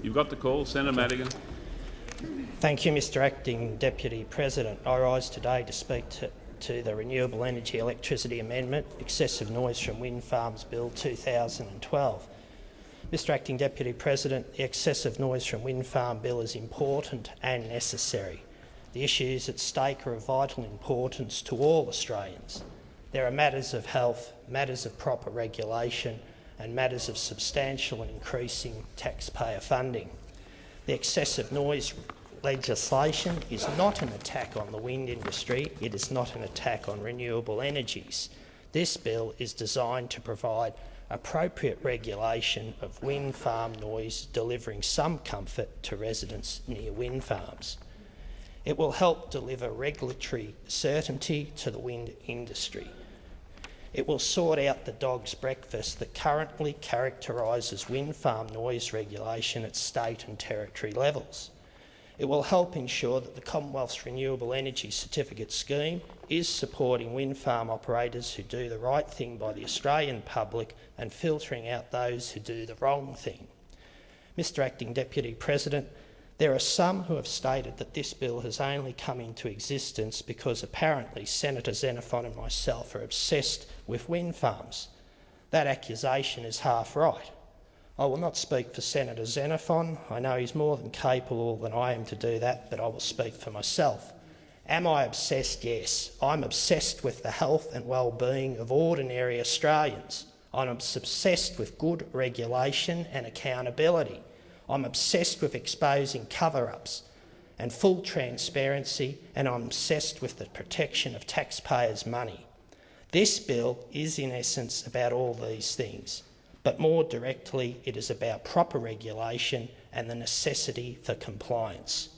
You've got the call. Senator Madigan. Thank you, Mr Acting Deputy President. I rise today to speak to the Renewable Energy Electricity Amendment, Excessive Noise from Wind Farms Bill 2012. Mr Acting Deputy President, the Excessive Noise from Wind Farm Bill is important and necessary. The issues at stake are of vital importance to all Australians. There are matters of health, matters of proper regulation and matters of substantial and increasing taxpayer funding. The excessive noise legislation is not an attack on the wind industry, it is not an attack on renewable energies. This bill is designed to provide appropriate regulation of wind farm noise, delivering some comfort to residents near wind farms. It will help deliver regulatory certainty to the wind industry. It will sort out the dog's breakfast that currently characterises wind farm noise regulation at state and territory levels. It will help ensure that the Commonwealth's Renewable Energy Certificate Scheme is supporting wind farm operators who do the right thing by the Australian public and filtering out those who do the wrong thing. Mr Acting Deputy President, there are some who have stated that this bill has only come into existence because apparently Senator Xenophon and myself are obsessed with wind farms. That accusation is half right. I will not speak for Senator Xenophon. I know he's more than capable than I am to do that, but I will speak for myself. Am I obsessed? Yes. I'm obsessed with the health and well-being of ordinary Australians. I'm obsessed with good regulation and accountability. I'm obsessed with exposing cover-ups and full transparency, and I'm obsessed with the protection of taxpayers' money. This bill is in essence about all these things, but more directly it is about proper regulation and the necessity for compliance.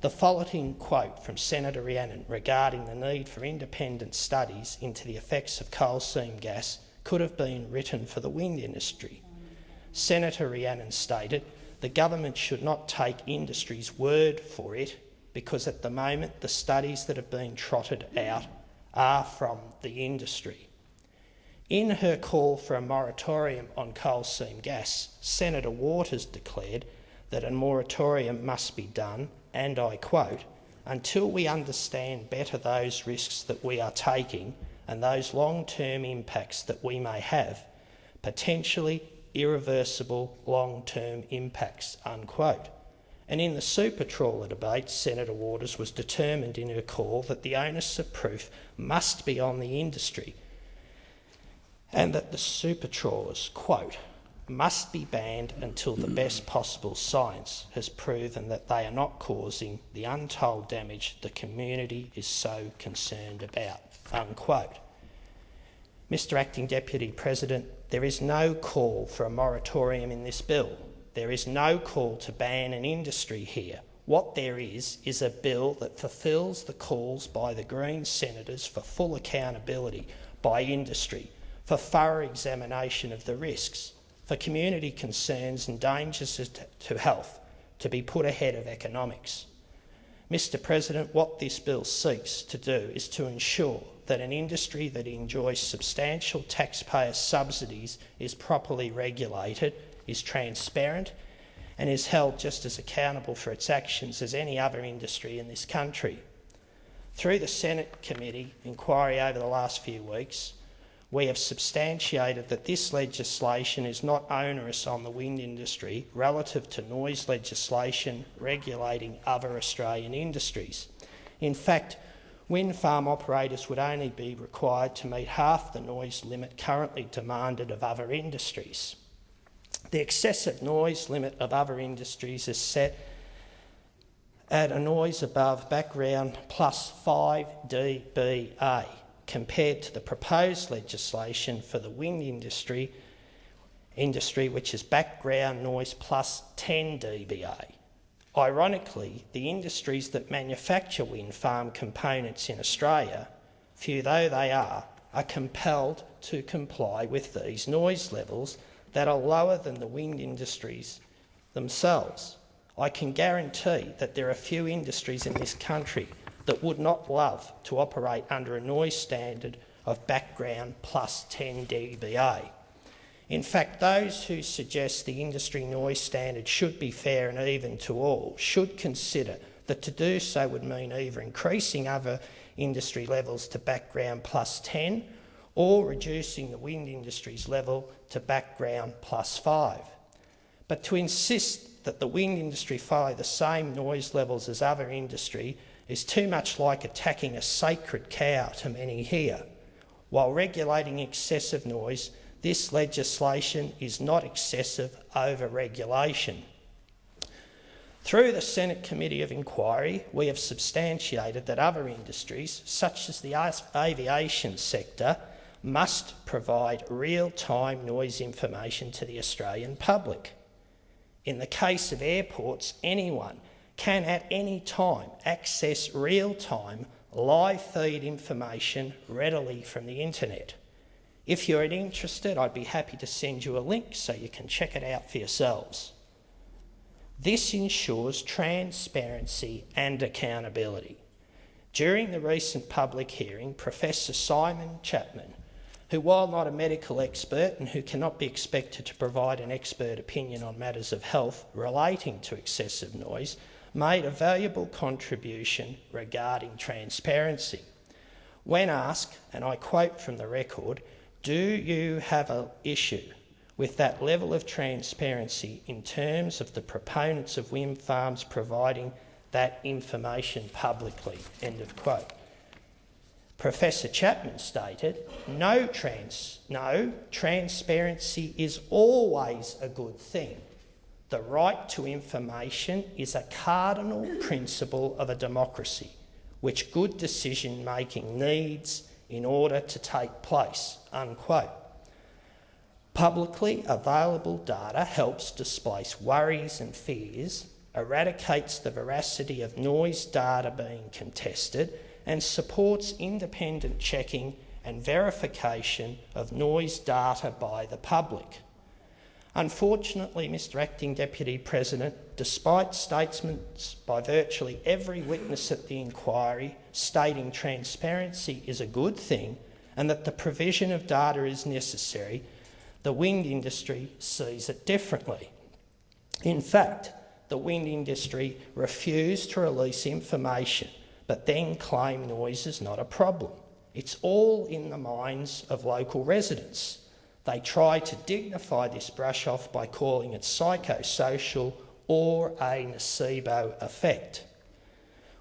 The following quote from Senator Rhiannon regarding the need for independent studies into the effects of coal seam gas could have been written for the wind industry. Senator Rhiannon stated, "The government should not take industry's word for it because at the moment the studies that have been trotted out are from the industry." In her call for a moratorium on coal seam gas, Senator Waters declared that a moratorium must be done, and I quote, "until we understand better those risks that we are taking and those long-term impacts that we may have, potentially irreversible long-term impacts," unquote. And in the super trawler debate, Senator Waters was determined in her call that the onus of proof must be on the industry and that the super trawlers, quote, "must be banned until the best possible science has proven that they are not causing the untold damage the community is so concerned about," unquote. Mr Acting Deputy President, there is no call for a moratorium in this bill. There is no call to ban an industry here. What there is a bill that fulfils the calls by the Green senators for full accountability by industry, for thorough examination of the risks, for community concerns and dangers to health to be put ahead of economics. Mr President, what this bill seeks to do is to ensure that an industry that enjoys substantial taxpayer subsidies is properly regulated, is transparent and is held just as accountable for its actions as any other industry in this country. Through the Senate committee inquiry over the last few weeks, we have substantiated that this legislation is not onerous on the wind industry relative to noise legislation regulating other Australian industries. In fact, wind farm operators would only be required to meet half the noise limit currently demanded of other industries. The excessive noise limit of other industries is set at a noise above background plus 5 dBA, compared to the proposed legislation for the wind industry which is background noise plus 10 dBA. Ironically, the industries that manufacture wind farm components in Australia, few though they are compelled to comply with these noise levels that are lower than the wind industries themselves. I can guarantee that there are few industries in this country that would not love to operate under a noise standard of background plus 10 dBA. In fact, those who suggest the industry noise standard should be fair and even to all should consider that to do so would mean either increasing other industry levels to background plus 10 or reducing the wind industry's level to background plus 5. But to insist that the wind industry follow the same noise levels as other industry is too much like attacking a sacred cow to many here. While regulating excessive noise, this legislation is not excessive over-regulation. Through the Senate Committee of Inquiry, we have substantiated that other industries, such as the aviation sector, must provide real-time noise information to the Australian public. In the case of airports, anyone can at any time access real-time live feed information readily from the internet. If you're interested, I'd be happy to send you a link so you can check it out for yourselves. This ensures transparency and accountability. During the recent public hearing, Professor Simon Chapman, who, while not a medical expert and who cannot be expected to provide an expert opinion on matters of health relating to excessive noise, made a valuable contribution regarding transparency. When asked, and I quote from the record, "Do you have an issue with that level of transparency in terms of the proponents of wind farms providing that information publicly?" End of quote. Professor Chapman stated, no, transparency is always a good thing. The right to information is a cardinal principle of a democracy, which good decision-making needs in order to take place, unquote. Publicly available data helps displace worries and fears, eradicates the veracity of noise data being contested, and supports independent checking and verification of noise data by the public. Unfortunately, Mr Acting Deputy President, despite statements by virtually every witness at the inquiry stating transparency is a good thing and that the provision of data is necessary, the wind industry sees it differently. In fact, the wind industry refused to release information but then claim noise is not a problem. It's all in the minds of local residents. They try to dignify this brush-off by calling it psychosocial or a nocebo effect.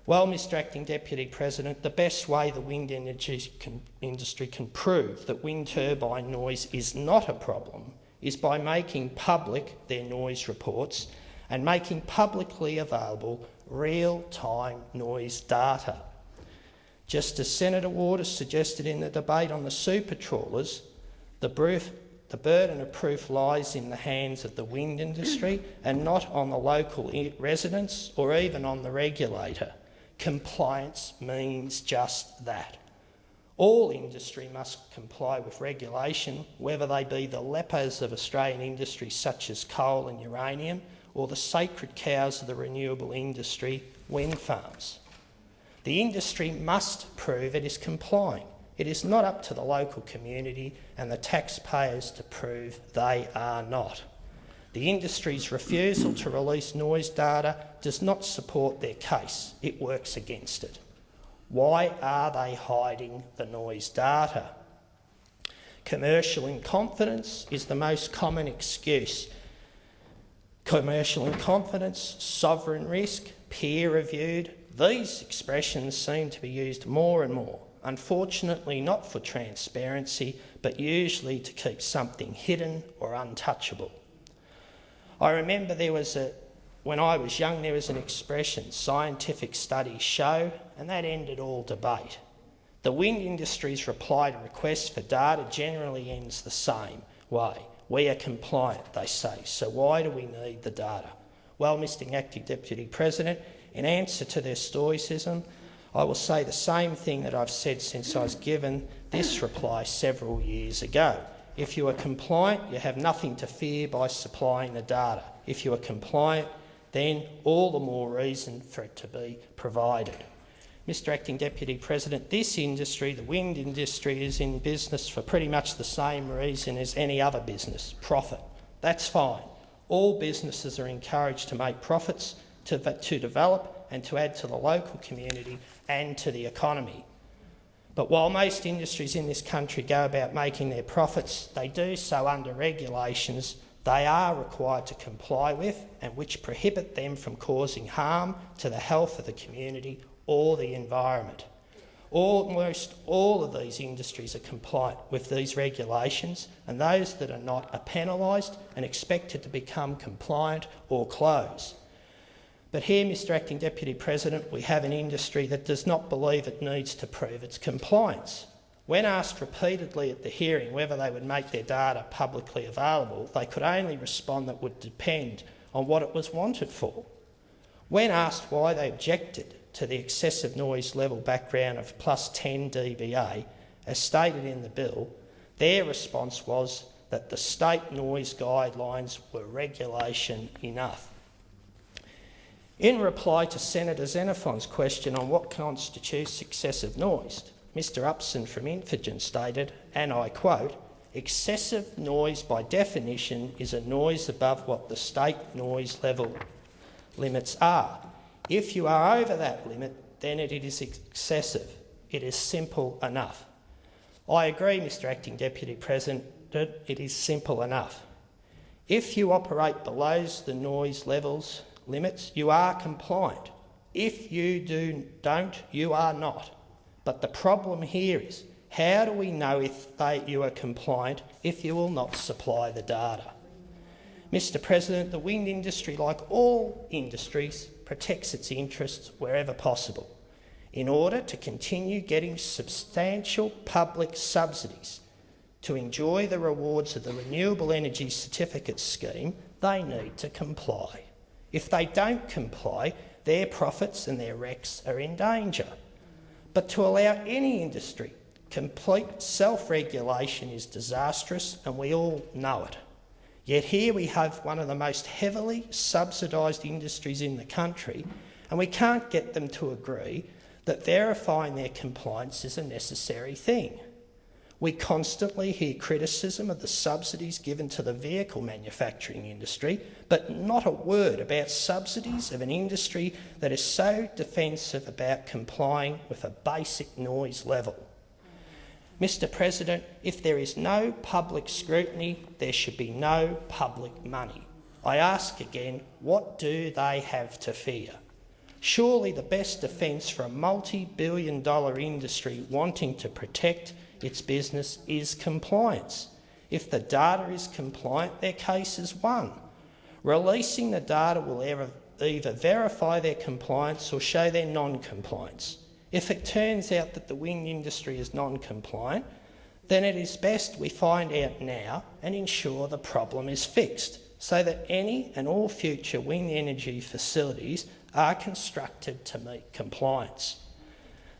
Well, Mr Acting Deputy President, the best way the wind industry can prove that wind turbine noise is not a problem is by making public their noise reports and making publicly available real-time noise data. Just as Senator Waters suggested in the debate on the super trawlers, the burden of proof lies in the hands of the wind industry and not on the local residents or even on the regulator. Compliance means just that. All industry must comply with regulation, whether they be the lepers of Australian industries such as coal and uranium or the sacred cows of the renewable industry, wind farms. The industry must prove it is complying. It is not up to the local community and the taxpayers to prove they are not. The industry's refusal to release noise data does not support their case. It works against it. Why are they hiding the noise data? Commercial incompetence is the most common excuse. Commercial incompetence, sovereign risk, peer-reviewed, these expressions seem to be used more and more. Unfortunately, not for transparency, but usually to keep something hidden or untouchable. I remember when I was young, there was an expression, scientific studies show, and that ended all debate. The wind industry's reply to requests for data generally ends the same way. We are compliant, they say, so why do we need the data? Well, Mr Acting Deputy President, in answer to their stoicism, I will say the same thing that I've said since I was given this reply several years ago. If you are compliant, you have nothing to fear by supplying the data. If you are compliant, then all the more reason for it to be provided. Mr Acting Deputy President, this industry, the wind industry, is in business for pretty much the same reason as any other business: profit. That's fine. All businesses are encouraged to make profits, to develop and to add to the local community and to the economy. But while most industries in this country go about making their profits, they do so under regulations they are required to comply with and which prohibit them from causing harm to the health of the community or the environment. Almost all of these industries are compliant with these regulations, and those that are not are penalised and expected to become compliant or close. But here, Mr Acting Deputy President, we have an industry that does not believe it needs to prove its compliance. When asked repeatedly at the hearing whether they would make their data publicly available, they could only respond that it would depend on what it was wanted for. When asked why they objected to the excessive noise level background of plus 10 dBA, as stated in the bill, their response was that the state noise guidelines were regulation enough. In reply to Senator Xenophon's question on what constitutes excessive noise, Mr Upson from Infigen stated, and I quote, "Excessive noise by definition is a noise above what the state noise level limits are. If you are over that limit, then it is excessive. It is simple enough." I agree, Mr Acting Deputy President, that it is simple enough. If you operate below the noise levels limits, you are compliant. If you don't, you are not. But the problem here is, how do we know if you are compliant if you will not supply the data? Mr President, the wind industry, like all industries, protects its interests wherever possible. In order to continue getting substantial public subsidies to enjoy the rewards of the Renewable Energy Certificate scheme, they need to comply. If they don't comply, their profits and their RECs are in danger. But to allow any industry complete self-regulation is disastrous, and we all know it. Yet here we have one of the most heavily subsidised industries in the country, and we can't get them to agree that verifying their compliance is a necessary thing. We constantly hear criticism of the subsidies given to the vehicle manufacturing industry, but not a word about subsidies of an industry that is so defensive about complying with a basic noise level. Mr President, if there is no public scrutiny, there should be no public money. I ask again, what do they have to fear? Surely the best defence for a multi-billion-dollar industry wanting to protect its business is compliance. If the data is compliant, their case is won. Releasing the data will either verify their compliance or show their non-compliance. If it turns out that the wind industry is non-compliant, then it is best we find out now and ensure the problem is fixed, so that any and all future wind energy facilities are constructed to meet compliance.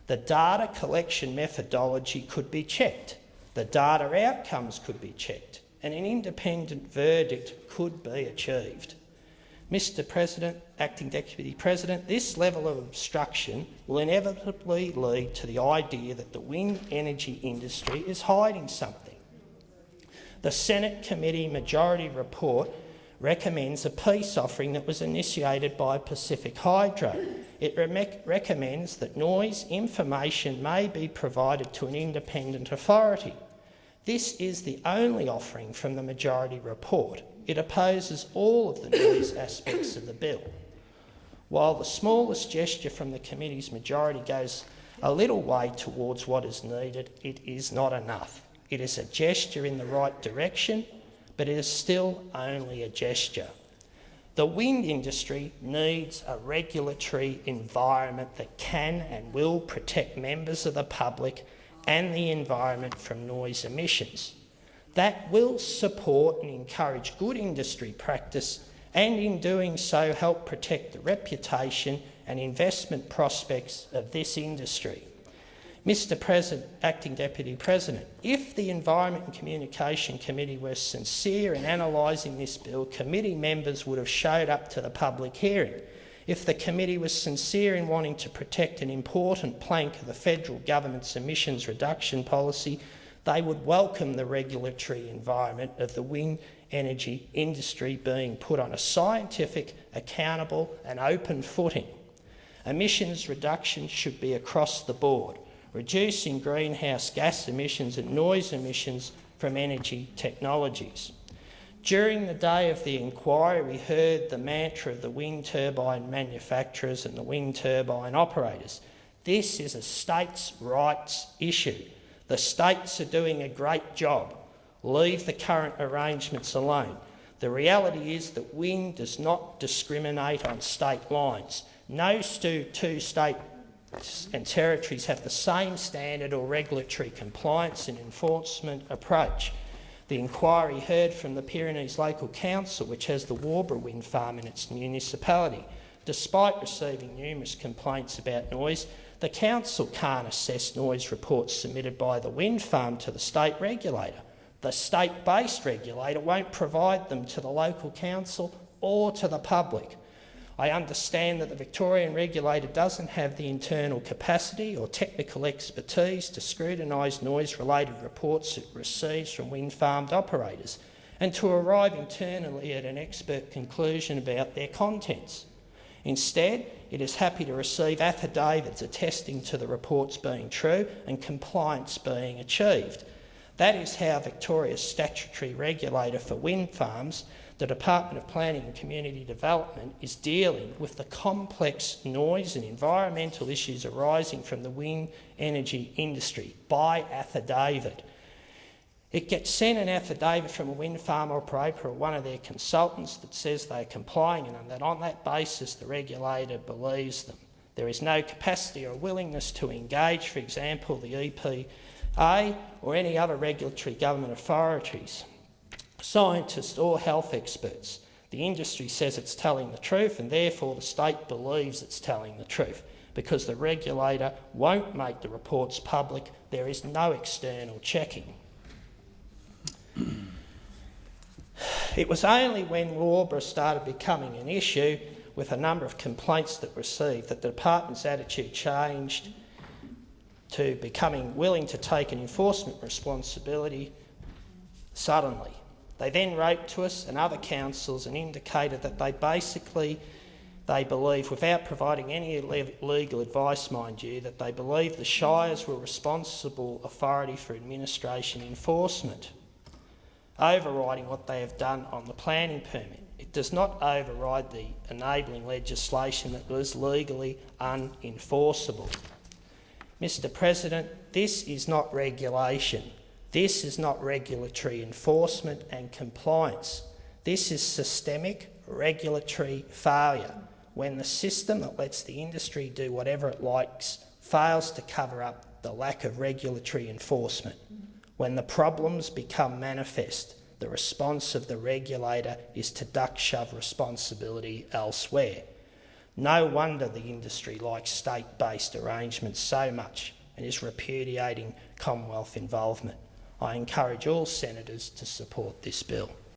The data collection methodology could be checked, the data outcomes could be checked, and an independent verdict could be achieved. Mr President, Acting Deputy President, this level of obstruction will inevitably lead to the idea that the wind energy industry is hiding something. The Senate Committee Majority Report recommends a peace offering that was initiated by Pacific Hydro. It recommends that noise information may be provided to an independent authority. This is the only offering from the Majority Report. It opposes all of the noise aspects of the bill. While the smallest gesture from the committee's majority goes a little way towards what is needed, it is not enough. It is a gesture in the right direction, but it is still only a gesture. The wind industry needs a regulatory environment that can and will protect members of the public and the environment from noise emissions. That will support and encourage good industry practice, and in doing so help protect the reputation and investment prospects of this industry. Mr President, Acting Deputy President, if the Environment and Communication Committee were sincere in analysing this bill, committee members would have showed up to the public hearing. If the committee was sincere in wanting to protect an important plank of the federal government's emissions reduction policy, they would welcome the regulatory environment of the wind energy industry being put on a scientific, accountable and open footing. Emissions reduction should be across the board, reducing greenhouse gas emissions and noise emissions from energy technologies. During the day of the inquiry, we heard the mantra of the wind turbine manufacturers and the wind turbine operators. This is a states' rights issue. The states are doing a great job. Leave the current arrangements alone. The reality is that wind does not discriminate on state lines. No two states and territories have the same standard or regulatory compliance and enforcement approach. The inquiry heard from the Pyrenees Local Council, which has the Warborough wind farm in its municipality. Despite receiving numerous complaints about noise, the council can't assess noise reports submitted by the wind farm to the state regulator. The state-based regulator won't provide them to the local council or to the public. I understand that the Victorian regulator doesn't have the internal capacity or technical expertise to scrutinise noise-related reports it receives from wind-farmed operators and to arrive internally at an expert conclusion about their contents. Instead, it is happy to receive affidavits attesting to the reports being true and compliance being achieved. That is how Victoria's statutory regulator for wind farms, the Department of Planning and Community Development, is dealing with the complex noise and environmental issues arising from the wind energy industry by affidavit. It gets sent an affidavit from a wind farm operator or one of their consultants that says they are complying, and that on that basis the regulator believes them. There is no capacity or willingness to engage, for example, the EPA or any other regulatory government authorities, scientists or health experts. The industry says it's telling the truth, and therefore the state believes it's telling the truth. Because the regulator won't make the reports public, there is no external checking. It was only when Warborough started becoming an issue, with a number of complaints that received, that the department's attitude changed to becoming willing to take an enforcement responsibility suddenly. They then wrote to us and other councils and indicated that they believe, without providing any legal advice, mind you, that they believe the shires were responsible authority for administration enforcement, overriding what they have done on the planning permit. It does not override the enabling legislation that was legally unenforceable. Mr. President, this is not regulation. This is not regulatory enforcement and compliance. This is systemic regulatory failure, when the system that lets the industry do whatever it likes fails to cover up the lack of regulatory enforcement. When the problems become manifest, the response of the regulator is to duck-shove responsibility elsewhere. No wonder the industry likes state-based arrangements so much and is repudiating Commonwealth involvement. I encourage all senators to support this bill.